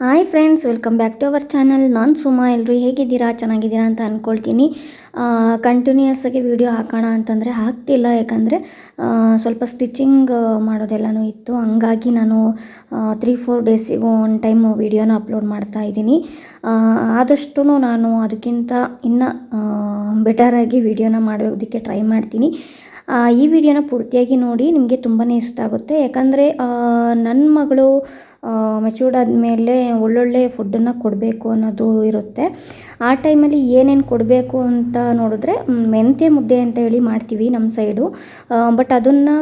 Hi friends, welcome back to our channel. ನಾನು ಸುಮಾ. ಎಲ್ಲರೂ ಹೇಗಿದ್ದೀರಾ? ಚೆನ್ನಾಗಿದ್ದೀರಾ ಅಂತ ಅಂದ್ಕೊಳ್ತೀನಿ. ಕಂಟಿನ್ಯೂಯಸ್ ಆಗಿ ವಿಡಿಯೋ ಹಾಕೋಣ ಅಂತಂದರೆ ಆಗ್ತಿಲ್ಲ, ಯಾಕಂದರೆ ಸ್ವಲ್ಪ ಸ್ಟಿಚಿಂಗ್ ಮಾಡೋದೆಲ್ಲನೂ ಇತ್ತು. ಹಂಗಾಗಿ ನಾನು 3-4 ಡೇಸಿಗೂ ಒಂದು ಟೈಮ್ ವಿಡಿಯೋನ ಅಪ್ಲೋಡ್ ಮಾಡ್ತಾ ಇದ್ದೀನಿ. ಆದಷ್ಟು ನಾನು ಅದಕ್ಕಿಂತ ಇನ್ನೂ ಬೆಟರಾಗಿ ವಿಡಿಯೋನ ಮಾಡೋದಕ್ಕೆ ಟ್ರೈ ಮಾಡ್ತೀನಿ. ಈ ವಿಡಿಯೋನ ಪೂರ್ತಿಯಾಗಿ ನೋಡಿ, ನಿಮಗೆ ತುಂಬಾ ಇಷ್ಟ ಆಗುತ್ತೆ. ಯಾಕಂದರೆ ನನ್ನ ಮಗಳು ಮೆಚೂರ್ಡ್ ಆದಮೇಲೆ ಒಳ್ಳೊಳ್ಳೆ ಫುಡ್ಡನ್ನು ಕೊಡಬೇಕು ಅನ್ನೋದು ಇರುತ್ತೆ. ಆ ಟೈಮಲ್ಲಿ ಏನೇನು ಕೊಡಬೇಕು ಅಂತ ನೋಡಿದ್ರೆ ಮೆಂತ್ಯ ಮುದ್ದೆ ಅಂತ ಹೇಳಿ ಮಾಡ್ತೀವಿ ನಮ್ಮ ಸೈಡು. ಬಟ್ ಅದನ್ನು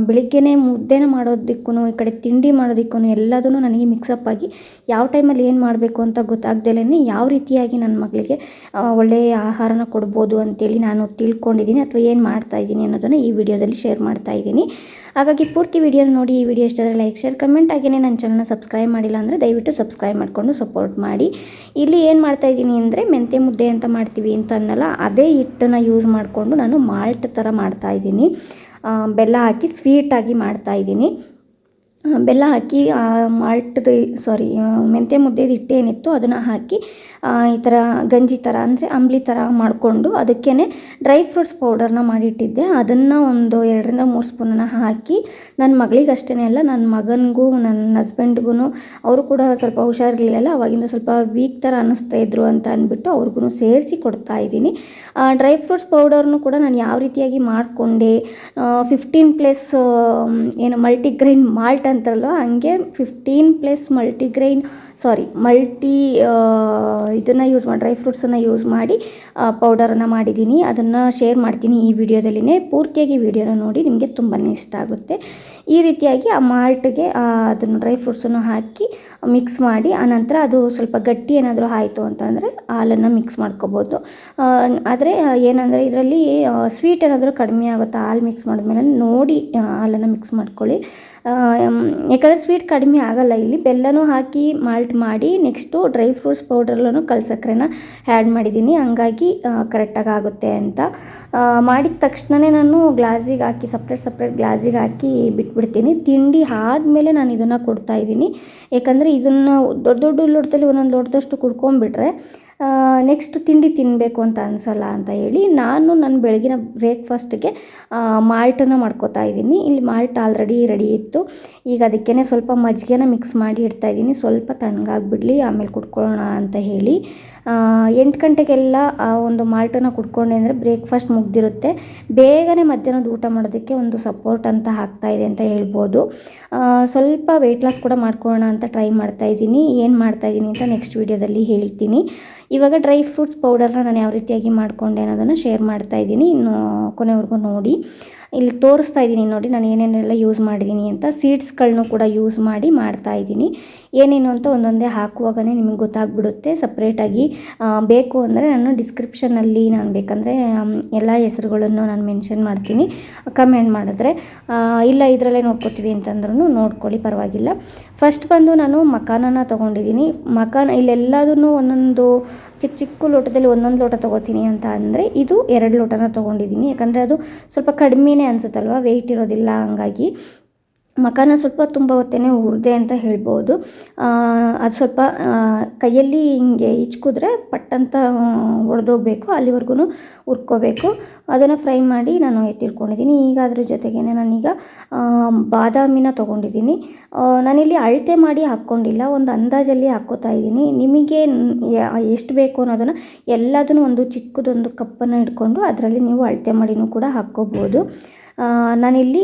ಬೆಳಿಗ್ಗೆನೇ ಮುದ್ದೆನ ಮಾಡೋದಕ್ಕೂ ಈ ಕಡೆ ತಿಂಡಿ ಮಾಡೋದಕ್ಕೂ ಎಲ್ಲದೂ ನನಗೆ ಮಿಕ್ಸಪ್ ಆಗಿ ಯಾವ ಟೈಮಲ್ಲಿ ಏನು ಮಾಡಬೇಕು ಅಂತ ಗೊತ್ತಾಗ್ದಲೇ ಯಾವ ರೀತಿಯಾಗಿ ನನ್ನ ಮಗಳಿಗೆ ಒಳ್ಳೆಯ ಆಹಾರನ ಕೊಡ್ಬೋದು ಅಂತೇಳಿ ನಾನು ತಿಳ್ಕೊಂಡಿದ್ದೀನಿ, ಅಥವಾ ಏನು ಮಾಡ್ತಾಯಿದ್ದೀನಿ ಅನ್ನೋದನ್ನು ಈ ವಿಡಿಯೋದಲ್ಲಿ ಶೇರ್ ಮಾಡ್ತಾಯಿದ್ದೀನಿ. ಹಾಗಾಗಿ ಪೂರ್ತಿ ವಿಡಿಯೋನ ನೋಡಿ. ಈ ವಿಡಿಯೋ ಇಷ್ಟ ಆದರೆ ಲೈಕ್, ಶೇರ್, ಕಮೆಂಟ್. ಹಾಗೆಯೇ ನನ್ನ ಚಾನಲ್ನ ಸಬ್ಸ್ಕ್ರೈಬ್ ಮಾಡಿಲ್ಲ ಅಂದರೆ ದಯವಿಟ್ಟು ಸಬ್ಸ್ಕ್ರೈಬ್ ಮಾಡಿಕೊಂಡು ಸಪೋರ್ಟ್ ಮಾಡಿ. ಇಲ್ಲಿ ಏನು ಮಾಡ್ತಾಯಿದ್ದೀನಿ ಅಂದರೆ ಮೆಂತ್ಯ ಮುದ್ದೆ ಅಂತ ಮಾಡ್ತೀವಿ ಅಂತ ಅನ್ನಲ್ಲ, ಅದೇ ಹಿಟ್ಟನ್ನು ಯೂಸ್ ಮಾಡಿಕೊಂಡು ನಾನು ಮಾಲ್ಟ್ ಥರ ಮಾಡ್ತಾಯಿದ್ದೀನಿ. ಬೆಲ್ಲ ಹಾಕಿ ಸ್ವೀಟಾಗಿ ಮಾಡ್ತಾಯಿದ್ದೀನಿ. ಬೆಲ್ಲ ಹಾಕಿ ಮೆಂತ್ಯ ಮುದ್ದೆದು ಹಿಟ್ಟು ಏನಿತ್ತು ಅದನ್ನು ಹಾಕಿ ಈ ಥರ ಗಂಜಿ ಥರ ಅಂದರೆ ಅಂಬ್ಲಿ ಥರ ಮಾಡಿಕೊಂಡು ಅದಕ್ಕೇ ಡ್ರೈ ಫ್ರೂಟ್ಸ್ ಪೌಡರ್ನ ಮಾಡಿಟ್ಟಿದ್ದೆ. ಅದನ್ನು ಒಂದು 2-3 ಸ್ಪೂನನ್ನು ಹಾಕಿ ನನ್ನ ಮಗಳಿಗೆ ಅಷ್ಟೇ ಅಲ್ಲ, ನನ್ನ ಮಗನಿಗೂ ನನ್ನ ಹಸ್ಬೆಂಡ್ಗೂ, ಅವರು ಕೂಡ ಸ್ವಲ್ಪ ಹುಷಾರಿರಲಿಲ್ಲ, ಅವಾಗಿಂದ ಸ್ವಲ್ಪ ವೀಕ್ ಥರ ಅನ್ನಿಸ್ತಾ ಇದ್ರು ಅಂತ ಅಂದ್ಬಿಟ್ಟು ಅವ್ರಿಗೂ ಸೇರಿಸಿ ಕೊಡ್ತಾಯಿದ್ದೀನಿ. ಡ್ರೈ ಫ್ರೂಟ್ಸ್ ಪೌಡರ್ನು ಕೂಡ ನಾನು ಯಾವ ರೀತಿಯಾಗಿ ಮಾಡಿಕೊಂಡೆ, 15+ ಏನು ಮಲ್ಟಿಗ್ರೈನ್ ಮಾಲ್ಟ್ ಅಂತಾರಲ್ವ, ಹಂಗೆ 15+ ಇದನ್ನು ಯೂಸ್ ಮಾಡಿ ಡ್ರೈ ಫ್ರೂಟ್ಸನ್ನು ಯೂಸ್ ಮಾಡಿ ಪೌಡರನ್ನು ಮಾಡಿದ್ದೀನಿ. ಅದನ್ನು ಶೇರ್ ಮಾಡ್ತೀನಿ ಈ ವಿಡಿಯೋದಲ್ಲಿನೇ. ಪೂರ್ತಿಯಾಗಿ ವಿಡಿಯೋನ ನೋಡಿ, ನಿಮಗೆ ತುಂಬಾ ಇಷ್ಟ ಆಗುತ್ತೆ. ಈ ರೀತಿಯಾಗಿ ಆ ಮಾಲ್ಟ್ಗೆ ಅದನ್ನು ಡ್ರೈ ಫ್ರೂಟ್ಸನ್ನು ಹಾಕಿ ಮಿಕ್ಸ್ ಮಾಡಿ, ಆನಂತರ ಅದು ಸ್ವಲ್ಪ ಗಟ್ಟಿ ಏನಾದರೂ ಆಯಿತು ಅಂತಂದರೆ ಹಾಲನ್ನು ಮಿಕ್ಸ್ ಮಾಡ್ಕೋಬೋದು. ಆದರೆ ಏನಂದರೆ ಇದರಲ್ಲಿ ಸ್ವೀಟ್ ಏನಾದರೂ ಕಡಿಮೆ ಆಗುತ್ತಾ ಹಾಲು ಮಿಕ್ಸ್ ಮಾಡಿದ್ಮೇಲೆ ನೋಡಿ ಹಾಲನ್ನು ಮಿಕ್ಸ್ ಮಾಡ್ಕೊಳ್ಳಿ. ಯಾಕಂದರೆ ಸ್ವೀಟ್ ಕಡಿಮೆ ಆಗಲ್ಲ. ಇಲ್ಲಿ ಬೆಲ್ಲನೂ ಹಾಕಿ ಮಾಲ್ಟ್ ಮಾಡಿ ನೆಕ್ಸ್ಟು ಡ್ರೈ ಫ್ರೂಟ್ಸ್ ಪೌಡರ್ಲೂ ಕಲ್ಸಕ್ರೆನ ಆ್ಯಡ್ ಮಾಡಿದ್ದೀನಿ, ಹಂಗಾಗಿ ಕರೆಕ್ಟಾಗಿ ಆಗುತ್ತೆ ಅಂತ. ಮಾಡಿದ ತಕ್ಷಣವೇ ನಾನು ಗ್ಲಾಸಿಗೆ ಹಾಕಿ ಸಪ್ರೇಟ್ ಗ್ಲಾಸಿಗೆ ಹಾಕಿ ಬಿಟ್ಬಿಡ್ತೀನಿ. ತಿಂಡಿ ಆದಮೇಲೆ ನಾನು ಇದನ್ನು ಕೊಡ್ತಾಯಿದ್ದೀನಿ. ಯಾಕಂದರೆ ಇದನ್ನು ದೊಡ್ಡ ಲೋಟದಲ್ಲಿ ಒಂದೊಂದು ಲೋಟದಷ್ಟು ಕುಡ್ಕೊಂಬಿಟ್ರೆ ನೆಕ್ಸ್ಟ್ ತಿಂಡಿ ತಿನ್ನಬೇಕು ಅಂತ ಅನಿಸಲ್ಲ ಅಂತ ಹೇಳಿ ನಾನು ನನ್ನ ಬೆಳಗಿನ ಬ್ರೇಕ್ಫಾಸ್ಟ್ಗೆ ಮಾಲ್ಟನ್ನು ಮಾಡ್ಕೋತಾ ಇದ್ದೀನಿ. ಇಲ್ಲಿ ಮಾಲ್ಟ್ ಆಲ್ರೆಡಿ ರೆಡಿ ಇತ್ತು. ಈಗ ಅದಕ್ಕೇ ಸ್ವಲ್ಪ ಮಜ್ಜಿಗೆನ ಮಿಕ್ಸ್ ಮಾಡಿ ಇಡ್ತಾಯಿದ್ದೀನಿ, ಸ್ವಲ್ಪ ತಣ್ಣಗಾಗ್ಬಿಡಲಿ ಆಮೇಲೆ ಕುಡ್ಕೊಳ್ಳೋಣ ಅಂತ ಹೇಳಿ. 8 ಗಂಟೆಗೆಲ್ಲ ಆ ಒಂದು ಮಾಲ್ಟನ್ನು ಕುಡ್ಕೊಂಡೆ ಅಂದರೆ ಬ್ರೇಕ್ಫಾಸ್ಟ್ ಮುಗ್ದಿರುತ್ತೆ. ಬೇಗನೆ ಮಧ್ಯಾಹ್ನದ ಊಟ ಮಾಡೋದಕ್ಕೆ ಒಂದು ಸಪೋರ್ಟ್ ಅಂತ ಆಗ್ತಾಯಿದೆ ಅಂತ ಹೇಳ್ಬೋದು. ಸ್ವಲ್ಪ ವೆಯ್ಟ್ ಲಾಸ್ ಕೂಡ ಮಾಡ್ಕೊಳ್ಳೋಣ ಅಂತ ಟ್ರೈ ಮಾಡ್ತಾಯಿದ್ದೀನಿ. ಏನು ಮಾಡ್ತಾಯಿದ್ದೀನಿ ಅಂತ ನೆಕ್ಸ್ಟ್ ವೀಡಿಯೋದಲ್ಲಿ ಹೇಳ್ತೀನಿ. ಇವಾಗ ಡ್ರೈ ಫ್ರೂಟ್ಸ್ ಪೌಡರ್ನ ನಾನು ಯಾವ ರೀತಿಯಾಗಿ ಮಾಡಿಕೊಂಡೆ ಅನ್ನೋದನ್ನು ಶೇರ್ ಮಾಡ್ತಾಯಿದ್ದೀನಿ. ಇನ್ನು ಕೊನೆವರೆಗೂ ನೋಡಿ. ಇಲ್ಲಿ ತೋರಿಸ್ತಾ ಇದ್ದೀನಿ ನೋಡಿ ನಾನು ಏನೇನೆಲ್ಲ ಯೂಸ್ ಮಾಡಿದ್ದೀನಿ ಅಂತ. ಸೀಡ್ಸ್ಗಳನ್ನೂ ಕೂಡ ಯೂಸ್ ಮಾಡಿ ಮಾಡ್ತಾಯಿದ್ದೀನಿ. ಏನೇನು ಅಂತ ಒಂದೊಂದೇ ಹಾಕುವಾಗಲೇ ನಿಮಗೆ ಗೊತ್ತಾಗ್ಬಿಡುತ್ತೆ. ಸಪ್ರೇಟಾಗಿ ಬೇಕು ಅಂದರೆ ನಾನು ಡಿಸ್ಕ್ರಿಪ್ಷನಲ್ಲಿ ನಾನು ಬೇಕಂದರೆ ಎಲ್ಲ ಹೆಸರುಗಳನ್ನು ನಾನು ಮೆನ್ಷನ್ ಮಾಡ್ತೀನಿ, ಕಮೆಂಟ್ ಮಾಡಿದ್ರೆ. ಇಲ್ಲ ಇದರಲ್ಲೇ ನೋಡ್ಕೋತೀವಿ ಅಂತಂದ್ರೂ ನೋಡ್ಕೊಳ್ಳಿ, ಪರವಾಗಿಲ್ಲ. ಫಸ್ಟ್ ಬಂದು ನಾನು ಮಖಾನನ ತೊಗೊಂಡಿದ್ದೀನಿ. ಇಲ್ಲೆಲ್ಲದನ್ನು ಒಂದೊಂದು ಚಿಕ್ಕ ಲೋಟದಲ್ಲಿ ಒಂದೊಂದು ಲೋಟ ತೊಗೋತೀನಿ ಅಂತ ಅಂದರೆ ಇದು 2 ಲೋಟನ ತೊಗೊಂಡಿದ್ದೀನಿ. ಯಾಕಂದರೆ ಅದು ಸ್ವಲ್ಪ ಕಡಿಮೆನೇ ಅನಿಸುತ್ತಲ್ವ, ವೆಯ್ಟ್ ಇರೋದಿಲ್ಲ. ಹಂಗಾಗಿ ಮಖಾನ ಸ್ವಲ್ಪ ತುಂಬ ಹೊತ್ತೇ ಹುರಿದೆ ಅಂತ ಹೇಳ್ಬೋದು. ಅದು ಸ್ವಲ್ಪ ಕೈಯಲ್ಲಿ ಹಿಂಗೆ ಇಚ್ಕಿದ್ರೆ ಪಟ್ಟಂತ ಒಡೆದೋಗ್ಬೇಕು, ಅಲ್ಲಿವರೆಗೂ ಹುರ್ಕೋಬೇಕು. ಅದನ್ನು ಫ್ರೈ ಮಾಡಿ ನಾನು ಎತ್ತಿಟ್ಕೊಂಡಿದ್ದೀನಿ. ಈಗ ಅದ್ರ ಜೊತೆಗೇ ನಾನೀಗ ಬಾದಾಮಿನ ತೊಗೊಂಡಿದ್ದೀನಿ. ನಾನಿಲ್ಲಿ ಅಳತೆ ಮಾಡಿ ಹಾಕ್ಕೊಂಡಿಲ್ಲ, ಒಂದು ಅಂದಾಜಲ್ಲಿ ಹಾಕ್ಕೋತಾ ಇದ್ದೀನಿ. ನಿಮಗೆ ಎಷ್ಟು ಬೇಕು ಅನ್ನೋದನ್ನು ಎಲ್ಲದನ್ನು ಒಂದು ಚಿಕ್ಕದೊಂದು ಕಪ್ಪನ್ನು ಇಟ್ಕೊಂಡು ಅದರಲ್ಲಿ ನೀವು ಅಳತೆ ಮಾಡಿನೂ ಕೂಡ ಹಾಕ್ಕೋಬೋದು. ನಾನಿಲ್ಲಿ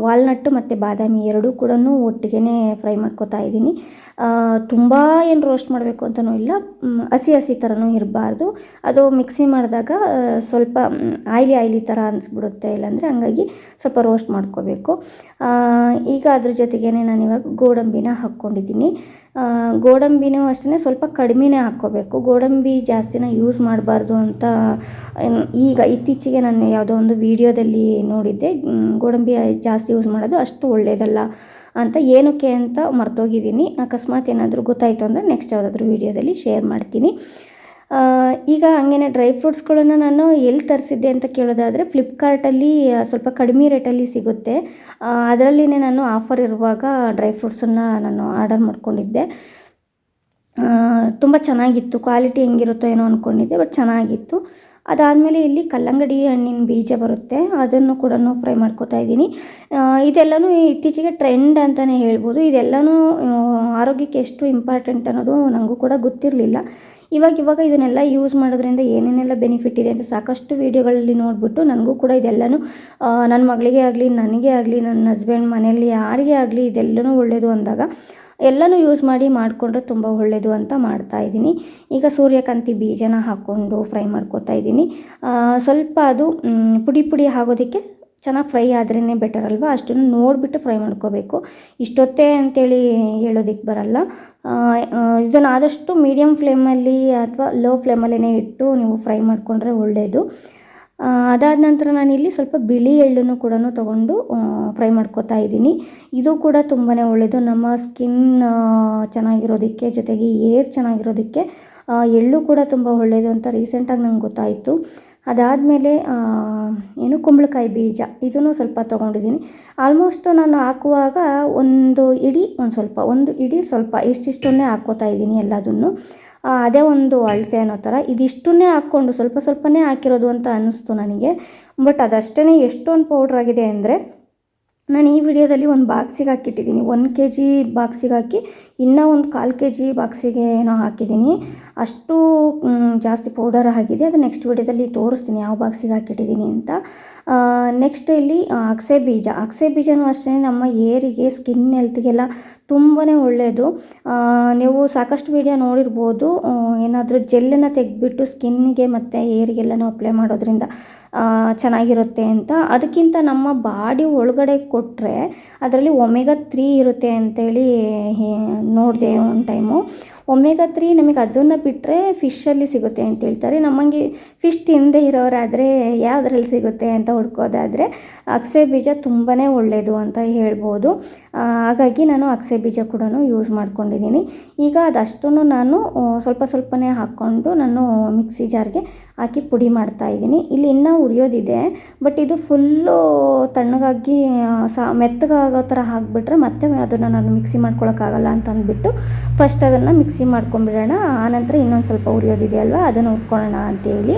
ವಾಲ್ನಟ್ಟು ಮತ್ತು ಬಾದಾಮಿ ಎರಡೂ ಕೂಡ ಒಟ್ಟಿಗೆ ಫ್ರೈ ಮಾಡ್ಕೋತಾ ಇದ್ದೀನಿ. ತುಂಬ ಏನು ರೋಸ್ಟ್ ಮಾಡಬೇಕು ಅಂತಲೂ ಇಲ್ಲ, ಹಸಿ ಥರನೂ ಇರಬಾರ್ದು. ಅದು ಮಿಕ್ಸಿ ಮಾಡಿದಾಗ ಸ್ವಲ್ಪ ಆಯ್ಲಿ ಥರ ಅನಿಸ್ಬಿಡುತ್ತೆ ಇಲ್ಲಾಂದರೆ, ಹಂಗಾಗಿ ಸ್ವಲ್ಪ ರೋಸ್ಟ್ ಮಾಡ್ಕೋಬೇಕು. ಈಗ ಅದ್ರ ಜೊತೆಗೇ ನಾನಿವಾಗ ಗೋಡಂಬಿನ ಹಾಕ್ಕೊಂಡಿದ್ದೀನಿ. ಗೋಡಂಬಿನೂ ಅಷ್ಟೇ ಸ್ವಲ್ಪ ಕಡಿಮೆನೇ ಹಾಕ್ಕೋಬೇಕು. ಗೋಡಂಬಿ ಜಾಸ್ತಿನ ಯೂಸ್ ಮಾಡಬಾರ್ದು ಅಂತ ಈಗ ಇತ್ತೀಚೆಗೆ ನಾನು ಯಾವುದೋ ಒಂದು ವಿಡಿಯೋದಲ್ಲಿ ನೋಡಿದ್ದೆ. ಗೋಡಂಬಿ ಜಾಸ್ತಿ ಯೂಸ್ ಮಾಡೋದು ಅಷ್ಟು ಒಳ್ಳೆಯದಲ್ಲ ಅಂತ. ಏನಕ್ಕೆ ಅಂತ ಮರ್ತೋಗಿದ್ದೀನಿ. ಅಕಸ್ಮಾತ್ ಏನಾದರೂ ಗೊತ್ತಾಯಿತು ಅಂದರೆ ನೆಕ್ಸ್ಟ್ ಯಾವುದಾದ್ರೂ ವಿಡಿಯೋದಲ್ಲಿ ಶೇರ್ ಮಾಡ್ತೀನಿ. ಈಗ ಹಾಗೇನೆ ಡ್ರೈ ಫ್ರೂಟ್ಸ್ಗಳನ್ನು ನಾನು ಎಲ್ಲಿ ತರಿಸಿದ್ದೆ ಅಂತ ಕೇಳೋದಾದರೆ ಫ್ಲಿಪ್ಕಾರ್ಟಲ್ಲಿ ಸ್ವಲ್ಪ ಕಡಿಮೆ ರೇಟಲ್ಲಿ ಸಿಗುತ್ತೆ. ಅದರಲ್ಲಿನೇ ನಾನು ಆಫರ್ ಇರುವಾಗ ಡ್ರೈ ಫ್ರೂಟ್ಸನ್ನು ನಾನು ಆರ್ಡರ್ ಮಾಡ್ಕೊಂಡಿದ್ದೆ. ತುಂಬ ಚೆನ್ನಾಗಿತ್ತು. ಕ್ವಾಲಿಟಿ ಹೆಂಗಿರುತ್ತೋ ಏನೋ ಅಂದ್ಕೊಂಡಿದ್ದೆ, ಬಟ್ ಚೆನ್ನಾಗಿತ್ತು. ಅದಾದಮೇಲೆ ಇಲ್ಲಿ ಕಲ್ಲಂಗಡಿ ಹಣ್ಣಿನ ಬೀಜ ಬರುತ್ತೆ, ಅದನ್ನು ಕೂಡ ಫ್ರೈ ಮಾಡ್ಕೊತಾ ಇದ್ದೀನಿ. ಇದೆಲ್ಲನೂ ಇತ್ತೀಚೆಗೆ ಟ್ರೆಂಡ್ ಅಂತಲೇ ಹೇಳ್ಬೋದು. ಇದೆಲ್ಲನೂ ಆರೋಗ್ಯಕ್ಕೆ ಎಷ್ಟು ಇಂಪಾರ್ಟೆಂಟ್ ಅನ್ನೋದು ನನಗೂ ಕೂಡ ಗೊತ್ತಿರಲಿಲ್ಲ. ಇವಾಗ ಇದನ್ನೆಲ್ಲ ಯೂಸ್ ಮಾಡೋದ್ರಿಂದ ಏನೇನೆಲ್ಲ ಬೆನಿಫಿಟ್ ಇದೆ ಅಂತ ಸಾಕಷ್ಟು ವೀಡಿಯೋಗಳಲ್ಲಿ ನೋಡಿಬಿಟ್ಟು ನನಗೂ ಕೂಡ ಇದೆಲ್ಲನೂ ನನ್ನ ಮಗಳಿಗೆ ಆಗಲಿ, ನನಗೆ ಆಗಲಿ, ನನ್ನ ಹಸ್ಬೆಂಡ್, ಮನೆಯಲ್ಲಿ ಯಾರಿಗೇ ಆಗಲಿ ಇದೆಲ್ಲನೂ ಒಳ್ಳೆಯದು ಅಂದಾಗ ಎಲ್ಲನೂ ಯೂಸ್ ಮಾಡಿಕೊಂಡ್ರೆ ತುಂಬ ಒಳ್ಳೆಯದು ಅಂತ ಮಾಡ್ತಾಯಿದ್ದೀನಿ. ಈಗ ಸೂರ್ಯಕಾಂತಿ ಬೀಜನ ಹಾಕ್ಕೊಂಡು ಫ್ರೈ ಮಾಡ್ಕೊತಾ ಇದ್ದೀನಿ. ಸ್ವಲ್ಪ ಅದು ಪುಡಿ ಆಗೋದಕ್ಕೆ ಚೆನ್ನಾಗಿ ಫ್ರೈ ಆದ್ರೇ ಬೆಟರ್ ಅಲ್ವಾ, ಅಷ್ಟನ್ನು ನೋಡಿಬಿಟ್ಟು ಫ್ರೈ ಮಾಡ್ಕೋಬೇಕು. ಇಷ್ಟೊತ್ತೇ ಅಂತೇಳಿ ಹೇಳೋದಕ್ಕೆ ಬರಲ್ಲ. ಇದನ್ನು ಆದಷ್ಟು ಮೀಡಿಯಮ್ ಫ್ಲೇಮಲ್ಲಿ ಅಥವಾ ಲೋ ಫ್ಲೇಮಲ್ಲೇ ಇಟ್ಟು ನೀವು ಫ್ರೈ ಮಾಡಿಕೊಂಡ್ರೆ ಒಳ್ಳೆಯದು. ಅದಾದ ನಂತರ ನಾನಿಲ್ಲಿ ಸ್ವಲ್ಪ ಬಿಳಿ ಎಳ್ಳನ್ನು ಕೂಡ ತೊಗೊಂಡು ಫ್ರೈ ಮಾಡ್ಕೊತಾ ಇದ್ದೀನಿ. ಇದು ಕೂಡ ತುಂಬಾ ಒಳ್ಳೆಯದು ನಮ್ಮ ಸ್ಕಿನ್ ಚೆನ್ನಾಗಿರೋದಕ್ಕೆ, ಜೊತೆಗೆ ಏರ್ ಚೆನ್ನಾಗಿರೋದಕ್ಕೆ ಎಳ್ಳು ಕೂಡ ತುಂಬ ಒಳ್ಳೆಯದು ಅಂತ ರೀಸೆಂಟಾಗಿ ನಂಗೆ ಗೊತ್ತಾಯಿತು. ಅದಾದಮೇಲೆ ಕುಂಬಳಕಾಯಿ ಬೀಜ ಇದನ್ನು ಸ್ವಲ್ಪ ತೊಗೊಂಡಿದ್ದೀನಿ. ಆಲ್ಮೋಸ್ಟ್ ನಾನು ಹಾಕುವಾಗ ಒಂದು ಇಡೀ ಸ್ವಲ್ಪ ಇಷ್ಟಿಷ್ಟನ್ನೇ ಹಾಕ್ಕೋತಾ ಇದ್ದೀನಿ ಎಲ್ಲದನ್ನು. ಅದೇ ಒಂದು ಅಳತೆ ಅನ್ನೋ ಥರ ಇದಿಷ್ಟನ್ನೇ ಹಾಕ್ಕೊಂಡು ಸ್ವಲ್ಪನೇ ಹಾಕಿರೋದು ಅಂತ ಅನ್ನಿಸ್ತು ನನಗೆ. ಬಟ್ ಅದಷ್ಟೇ ಎಷ್ಟೊಂದು ಪೌಡ್ರ್ ಆಗಿದೆ ಅಂದರೆ, ನಾನು ಈ ವಿಡಿಯೋದಲ್ಲಿ ಒಂದು ಬಾಕ್ಸಿಗೆ ಹಾಕಿಟ್ಟಿದ್ದೀನಿ. 1 kg ಬಾಕ್ಸಿಗೆ ಹಾಕಿ ಇನ್ನೂ ಒಂದು 1/4 kg ಬಾಕ್ಸಿಗೆ ಏನೋ ಹಾಕಿದ್ದೀನಿ. ಅಷ್ಟು ಜಾಸ್ತಿ ಪೌಡರ್ ಆಗಿದೆ. ಅದು ನೆಕ್ಸ್ಟ್ ವಿಡಿಯೋದಲ್ಲಿ ತೋರಿಸ್ತೀನಿ ಯಾವ ಬಾಕ್ಸಿಗೆ ಹಾಕಿಟ್ಟಿದ್ದೀನಿ ಅಂತ. ನೆಕ್ಸ್ಟ್ ಇಲ್ಲಿ ಅಗಸೆ ಬೀಜನೂ ಅಷ್ಟೇ ನಮ್ಮ ಏರಿಗೆ, ಸ್ಕಿನ್ ಹೆಲ್ತ್ಗೆಲ್ಲ ತುಂಬಾ ಒಳ್ಳೆಯದು. ನೀವು ಸಾಕಷ್ಟು ವಿಡಿಯೋ ನೋಡಿರ್ಬೋದು. ಏನಾದರೂ ಜೆಲ್ಲನ್ನು ತೆಗೆದ್ಬಿಟ್ಟು ಸ್ಕಿನ್ನಿಗೆ ಮತ್ತು ಏರಿಗೆಲ್ಲನೂ ಅಪ್ಲೈ ಮಾಡೋದ್ರಿಂದ ಚೆನ್ನಾಗಿರುತ್ತೆ ಅಂತ. ಅದಕ್ಕಿಂತ ನಮ್ಮ ಬಾಡಿ ಒಳಗಡೆ ಕೊಟ್ಟರೆ ಅದರಲ್ಲಿ ಒಮೆಗಾ 3 ಇರುತ್ತೆ ಅಂತೇಳಿ ನೋಡಿದೆ ಒಂದು ಟೈಮು. ಒಮೆಗಾ 3 ನಮಗೆ ಅದನ್ನು ಬಿಟ್ಟರೆ ಫಿಶಲ್ಲಿ ಸಿಗುತ್ತೆ ಅಂತ ಹೇಳ್ತಾರೆ. ನಮಗೆ ಫಿಶ್ ತಿನ್ನದೇ ಇರೋರಾದರೆ ಯಾವುದ್ರಲ್ಲಿ ಸಿಗುತ್ತೆ ಅಂತ ಹುಡ್ಕೋದಾದರೆ ಅಗಸೆ ಬೀಜ ತುಂಬಾ ಒಳ್ಳೆಯದು ಅಂತ ಹೇಳ್ಬೋದು. ಹಾಗಾಗಿ ನಾನು ಅಗಸೆ ಬೀಜ ಕೂಡ ಯೂಸ್ ಮಾಡ್ಕೊಂಡಿದ್ದೀನಿ. ಈಗ ಅದಷ್ಟನ್ನು ನಾನು ಸ್ವಲ್ಪನೇ ಹಾಕ್ಕೊಂಡು ನಾನು ಮಿಕ್ಸಿ ಜಾರ್ಗೆ ಹಾಕಿ ಪುಡಿ ಮಾಡ್ತಾಯಿದ್ದೀನಿ. ಇಲ್ಲಿ ಇನ್ನೂ ಉರಿಯೋದಿದೆ, ಬಟ್ ಇದು ಫುಲ್ಲು ತಣ್ಣಗಾಗಿ ಮೆತ್ತಗಾಗೋ ಥರ ಹಾಕಿಬಿಟ್ರೆ ಮತ್ತೆ ಅದನ್ನು ನಾನು ಮಿಕ್ಸಿ ಮಾಡ್ಕೊಳಕ್ಕಾಗಲ್ಲ ಅಂತ ಅಂದ್ಬಿಟ್ಟು ಫಸ್ಟ್ ಅದನ್ನು ಮಿಕ್ಸಿ ಮಾಡ್ಕೊಂಬಿಡೋಣ. ಆನಂತರ ಇನ್ನೊಂದು ಸ್ವಲ್ಪ ಉರಿಯೋದಿದೆ ಅಲ್ವಾ, ಅದನ್ನು ಹುರ್ಕೊಳ್ಳೋಣ ಅಂತೇಳಿ.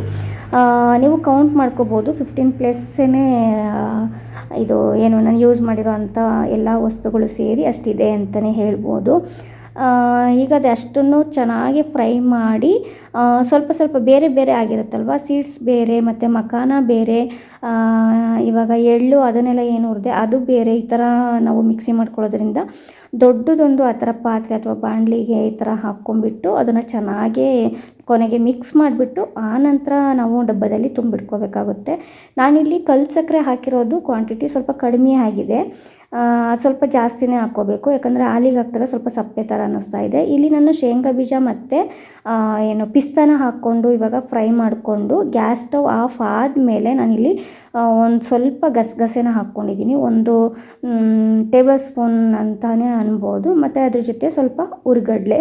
ನೀವು ಕೌಂಟ್ ಮಾಡ್ಕೋಬೋದು, 15+ ಇದು ನಾನು ಯೂಸ್ ಮಾಡಿರೋ ಅಂಥ ಎಲ್ಲ ವಸ್ತುಗಳು ಸೇರಿ ಅಷ್ಟಿದೆ ಅಂತಲೇ ಹೇಳ್ಬೋದು. ಈಗ ಅದಷ್ಟನ್ನು ಚೆನ್ನಾಗಿ ಫ್ರೈ ಮಾಡಿ ಸ್ವಲ್ಪ ಬೇರೆ ಆಗಿರುತ್ತಲ್ವ, ಸೀಡ್ಸ್ ಬೇರೆ ಮತ್ತು ಮಖಾನ ಬೇರೆ, ಇವಾಗ ಎಳ್ಳು ಅದನ್ನೆಲ್ಲ ಏನು ಹುರಿದೆ ಅದು ಬೇರೆ, ಈ ಥರ ನಾವು ಮಿಕ್ಸಿ ಮಾಡ್ಕೊಳ್ಳೋದ್ರಿಂದ ದೊಡ್ಡದೊಂದು ಆ ಥರ ಪಾತ್ರೆ ಅಥವಾ ಬಾಣಲಿಗೆ ಈ ಥರ ಹಾಕ್ಕೊಂಬಿಟ್ಟು ಅದನ್ನು ಚೆನ್ನಾಗೇ ಕೊನೆಗೆ ಮಿಕ್ಸ್ ಮಾಡಿಬಿಟ್ಟು ಆನಂತರ ನಾವು ಡಬ್ಬದಲ್ಲಿ ತುಂಬಿಟ್ಕೋಬೇಕಾಗುತ್ತೆ. ನಾನಿಲ್ಲಿ ಕಲ್ಲು ಸಕ್ಕರೆ ಹಾಕಿರೋದು ಕ್ವಾಂಟಿಟಿ ಸ್ವಲ್ಪ ಕಡಿಮೆ ಆಗಿದೆ. ಸ್ವಲ್ಪ ಜಾಸ್ತಿನೇ ಹಾಕ್ಕೋಬೇಕು, ಯಾಕಂದರೆ ಹಾಲಿಗೆ ಹಾಕ್ದಾಗ ಸ್ವಲ್ಪ ಸಪ್ಪೆ ಥರ ಅನ್ನಿಸ್ತಾ ಇದೆ. ಇಲ್ಲಿ ನಾನು ಶೇಂಗಾ ಬೀಜ ಮತ್ತು ಪಿಸ್ತಾನ ಹಾಕ್ಕೊಂಡು ಇವಾಗ ಫ್ರೈ ಮಾಡಿಕೊಂಡು ಗ್ಯಾಸ್ ಸ್ಟವ್ ಆಫ್ ಆದಮೇಲೆ ನಾನಿಲ್ಲಿ ಒಂದು ಸ್ವಲ್ಪ ಗಸಗಸೆನ ಹಾಕ್ಕೊಂಡಿದ್ದೀನಿ. 1 ಟೇಬಲ್ ಸ್ಪೂನ್ ಅಂತಲೇ ಅನ್ಬೋದು. ಮತ್ತು ಅದ್ರ ಜೊತೆ ಸ್ವಲ್ಪ ಹುರ್ಗಡ್ಲೆ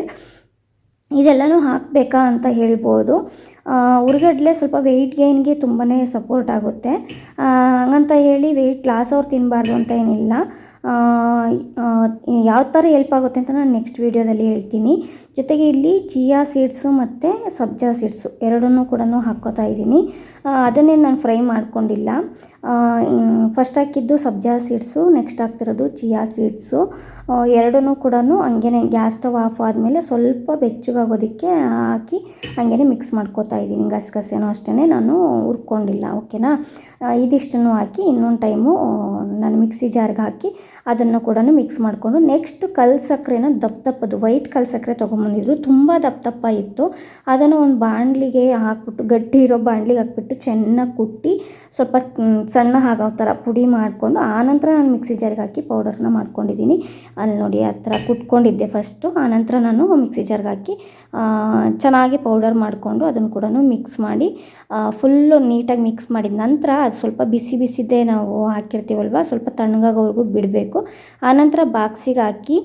ಇದೆಲ್ಲನೂ ಹಾಕಬೇಕಾ ಅಂತ ಹೇಳ್ಬೋದು. ಹುರ್ಗಡ್ಲೆ ಸ್ವಲ್ಪ ವೆಯ್ಟ್ ಗೇನ್ಗೆ ತುಂಬಾ ಸಪೋರ್ಟ್ ಆಗುತ್ತೆ. ಹಂಗಂತ ಹೇಳಿ ವೆಯ್ಟ್ ಲಾಸ್ ಅವ್ರು ತಿನ್ನಬಾರ್ದು ಅಂತ ಏನಿಲ್ಲ. ಯಾವ ಥರ ಹೆಲ್ಪ್ ಆಗುತ್ತೆ ಅಂತ ನಾನು ನೆಕ್ಸ್ಟ್ ವೀಡಿಯೋದಲ್ಲಿ ಹೇಳ್ತೀನಿ. ಜೊತೆಗೆ ಇಲ್ಲಿ ಚಿಯಾ ಸೀಡ್ಸು ಮತ್ತು ಸಬ್ಜಾ ಸೀಡ್ಸು ಎರಡನ್ನೂ ಕೂಡ ಹಾಕ್ಕೋತಾ ಇದ್ದೀನಿ. ಅದನ್ನೇ ನಾನು ಫ್ರೈ ಮಾಡ್ಕೊಂಡಿಲ್ಲ. ಫಸ್ಟ್ ಹಾಕಿದ್ದು ಸಬ್ಜಾ ಸೀಡ್ಸು, ನೆಕ್ಸ್ಟ್ ಹಾಕ್ತಿರೋದು ಚಿಯಾ ಸೀಡ್ಸು. ಎರಡನ್ನೂ ಕೂಡ ಹಂಗೇ ಗ್ಯಾಸ್ ಸ್ಟವ್ ಆಫ್ ಆದಮೇಲೆ ಸ್ವಲ್ಪ ಬೆಚ್ಚಗಾಗೋದಕ್ಕೆ ಹಾಕಿ ಹಂಗೇ ಮಿಕ್ಸ್ ಮಾಡ್ಕೋತಾ ಇದ್ದೀನಿ. ಗಸಗಸೆನೂ ಅಷ್ಟೇ ನಾನು ಹುರ್ಕೊಂಡಿಲ್ಲ, ಓಕೆನಾ. ಇದಿಷ್ಟನ್ನು ಹಾಕಿ ಇನ್ನೊಂದು ಟೈಮು ನಾನು ಮಿಕ್ಸಿ ಜಾರ್ಗೆ ಹಾಕಿ ಅದನ್ನು ಕೂಡ ಮಿಕ್ಸ್ ಮಾಡಿಕೊಂಡು ನೆಕ್ಸ್ಟ್ ಕಲ್ಲು ಸಕ್ಕರೆನ ದಪ್ಪದು ವೈಟ್ ಕಲ್ಲು ಸಕ್ಕರೆ ತೊಗೊಂಬಂದಿದ್ರು, ತುಂಬ ದಪ್ಪ ಇತ್ತು. ಅದನ್ನು ಒಂದು ಬಾಣಲಿಗೆ ಹಾಕ್ಬಿಟ್ಟು, ಗಟ್ಟಿ ಇರೋ ಬಾಣಲಿಗೆ ಹಾಕ್ಬಿಟ್ಟು ಚೆನ್ನಾಗಿ ಕುಟ್ಟಿ ಸ್ವಲ್ಪ ಸಣ್ಣ ಆಗೋ ಥರ ಪುಡಿ ಮಾಡಿಕೊಂಡು ಆನಂತರ ನಾನು ಮಿಕ್ಸಿ ಜಾರ್ಗೆ ಹಾಕಿ ಪೌಡರ್ನ ಮಾಡ್ಕೊಂಡಿದ್ದೀನಿ. ಅಲ್ಲಿ ನೋಡಿ ಆ ಥರ ಕುಟ್ಕೊಂಡಿದ್ದೆ ಫಸ್ಟು, ಆನಂತರ ನಾನು ಮಿಕ್ಸಿ ಜಾರ್ಗೆ ಹಾಕಿ ಚೆನ್ನಾಗಿ ಪೌಡರ್ ಮಾಡಿಕೊಂಡು ಅದನ್ನು ಕೂಡ ಮಿಕ್ಸ್ ಮಾಡಿ ಫುಲ್ಲು ನೀಟಾಗಿ ಮಿಕ್ಸ್ ಮಾಡಿದ ನಂತರ ಅದು ಸ್ವಲ್ಪ ಬಿಸಿ ಬಿಸಿದೇ ನಾವು ಹಾಕಿರ್ತೀವಲ್ವ, ಸ್ವಲ್ಪ ತಣ್ಣಗಾಗೋವರೆಗೂ ಬಿಡಬೇಕು. ಆನಂತರ ಬಾಕ್ಸಿಗೆ ಹಾಕಿ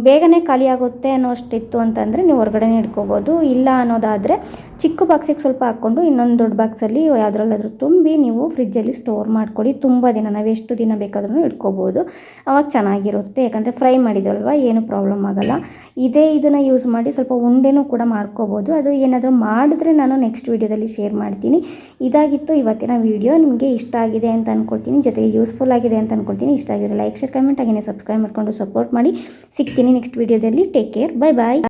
ಬೇಗನೆ ಖಾಲಿ ಆಗುತ್ತೆ ಅನ್ನೋಷ್ಟಿತ್ತು ಅಂತಂದರೆ ನೀವು ಹೊರಗಡೆನೇ ಇಟ್ಕೋಬೋದು. ಇಲ್ಲ ಅನ್ನೋದಾದರೆ ಚಿಕ್ಕ ಬಾಕ್ಸಿಗೆ ಸ್ವಲ್ಪ ಹಾಕ್ಕೊಂಡು ಇನ್ನೊಂದು ದೊಡ್ಡ ಬಾಕ್ಸಲ್ಲಿ ಯಾವುದ್ರಲ್ಲಾದರೂ ತುಂಬಿ ನೀವು ಫ್ರಿಜ್ಜಲ್ಲಿ ಸ್ಟೋರ್ ಮಾಡ್ಕೊಳ್ಳಿ. ತುಂಬ ದಿನ ನಾವು ಎಷ್ಟು ದಿನ ಬೇಕಾದ್ರೂ ಇಟ್ಕೋಬೋದು. ಅವಾಗ ಚೆನ್ನಾಗಿರುತ್ತೆ, ಯಾಕಂದರೆ ಫ್ರೈ ಮಾಡಿದ್ವಲ್ವ, ಏನು ಪ್ರಾಬ್ಲಮ್ ಆಗೋಲ್ಲ. ಇದನ್ನು ಯೂಸ್ ಮಾಡಿ ಸ್ವಲ್ಪ ಉಂಡೆನೂ ಕೂಡ ಮಾಡ್ಕೋಬೋದು. ಅದು ಏನಾದರೂ ಮಾಡಿದ್ರೆ ನಾನು ನೆಕ್ಸ್ಟ್ ವೀಡಿಯೋದಲ್ಲಿ ಶೇರ್ ಮಾಡ್ತೀನಿ. ಇದಾಗಿತ್ತು ಇವತ್ತಿನ ವೀಡಿಯೋ. ನಿಮಗೆ ಇಷ್ಟ ಆಗಿದೆ ಅಂತ ಅಂದ್ಕೊಳ್ತೀನಿ, ಜೊತೆಗೆ ಯೂಸ್ಫುಲ್ ಆಗಿದೆ ಅಂತ ಅಂದ್ಕೊಳ್ತೀನಿ. ಇಷ್ಟ ಆಗಿದ್ರೆ ಲೈಕ್, ಶೇರ್, ಕಮೆಂಟ್, ಹಾಗೆಯೇ ಸಬ್ಸ್ಕ್ರೈಬ್ ಮಾಡಿಕೊಂಡು ಸಪೋರ್ಟ್ ಮಾಡಿ. ಸಿಗ್ತೀನಿ ನೆಕ್ಸ್ಟ್ ವೀಡಿಯೋದಲ್ಲಿ. ಟೇಕ್ ಕೇರ್, ಬೈ ಬಾಯ್.